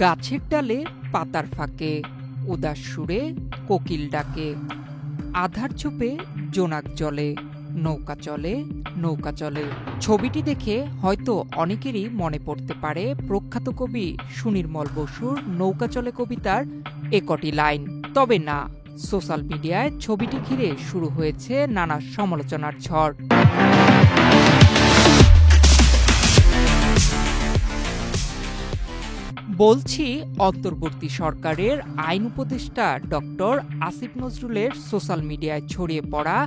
গাছের ডালে পাতার ফাঁকে উদাস সুরে কোকিল ডাকে, আধার ছোপে জোনাক জলে, নৌকা চলে নৌকা চলে। ছবিটি দেখে হয়তো অনেকেরই মনে পড়তে পারে প্রখ্যাত কবি সুনির্মল বসুর নৌকা চলে কবিতার একটি লাইন। তবে না, সোশ্যাল মিডিয়ায় ছবিটি ঘিরে শুরু হয়েছে নানা সমালোচনার ঝড়। বলছি অন্তর্বর্তী সরকারের আইন উপদেষ্টা ডক্টর আসিফ নজরুলের সোশ্যাল মিডিয়ায় ছড়িয়ে পড়া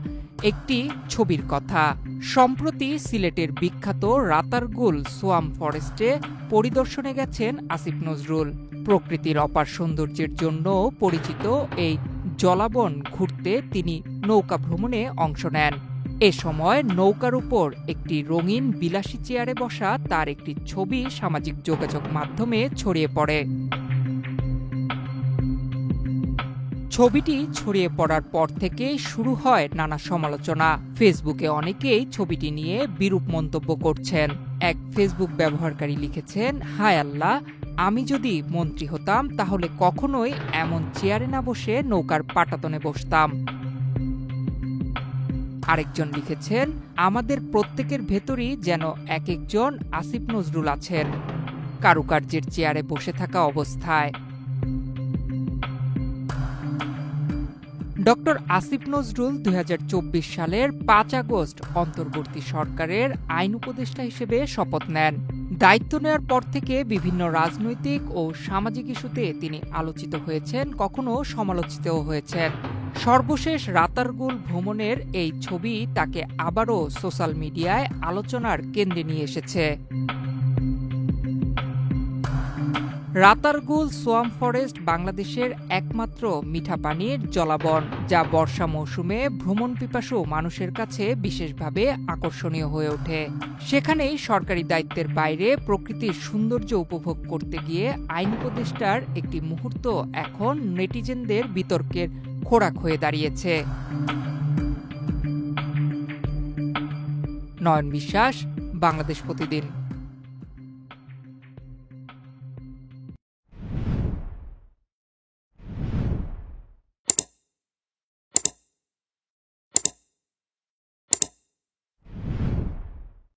একটি ছবির কথা। সম্প্রতি সিলেটের বিখ্যাত রাতারগুল সোয়াম্প ফরেস্টে পরিদর্শনে গেছেন আসিফ নজরুল। প্রকৃতির অপার সৌন্দর্যের জন্য পরিচিত এই জলাবন ঘুরতে তিনি নৌকা ভ্রমণে অংশ নেন। এ সময় নৌকার উপর একটি রঙিন বিলাসী চেয়ারে বসা তার একটি ছবি সামাজিক যোগাযোগ মাধ্যমে ছড়িয়ে পড়ে। ছবিটি ছড়িয়ে পড়ার পর থেকে শুরু হয় নানা সমালোচনা। ফেসবুকে অনেকেই ছবিটি নিয়ে বিরূপ মন্তব্য করছেন। এক ফেসবুক ব্যবহারকারী লিখেছেন, হায় আল্লাহ, আমি যদি মন্ত্রী হতাম তাহলে কখনোই এমন চেয়ারে না বসে নৌকার পাটাতনে বসতাম। আরেকজন লিখেছেন, আমাদের প্রত্যেকের ভেতরই যেন এক একজন আসিফ নজরুল আছেন, কারুকার্যের চেয়ারে বসে থাকা অবস্থায়। ডক্টর আসিফ নজরুল ২০২৪ সালের ৫ আগস্ট অন্তর্বর্তী সরকারের আইন উপদেষ্টা হিসেবে শপথ নেন। দায়িত্ব নেওয়ার পর থেকে বিভিন্ন রাজনৈতিক ও সামাজিক ইস্যুতে তিনি আলোচিত হয়েছেন, কখনো সমালোচিতও হয়েছেন। সর্বশেষ রাতারগুল ভ্রমণের এই ছবি তাকে আবারও সোশ্যাল মিডিয়ায় আলোচনার কেন্দ্রে নিয়ে এসেছে। রাতারগুল সোয়াম্প ফরেস্ট বাংলাদেশের একমাত্র মিঠা পানির জলাবন, যা বর্ষা মৌসুমে ভ্রমণ পিপাসু মানুষের কাছে বিশেষভাবে আকর্ষণীয় হয়ে ওঠে। সেখানেই সরকারি দায়িত্বের বাইরে প্রকৃতির সৌন্দর্য উপভোগ করতে গিয়ে আইন উপদেষ্টার একটি মুহূর্ত এখন নেটিজেনদের বিতর্কের খোরাক হয়ে দাঁড়িয়েছে। নয়ন বিশ্বাস, বাংলাদেশ প্রতিদিন।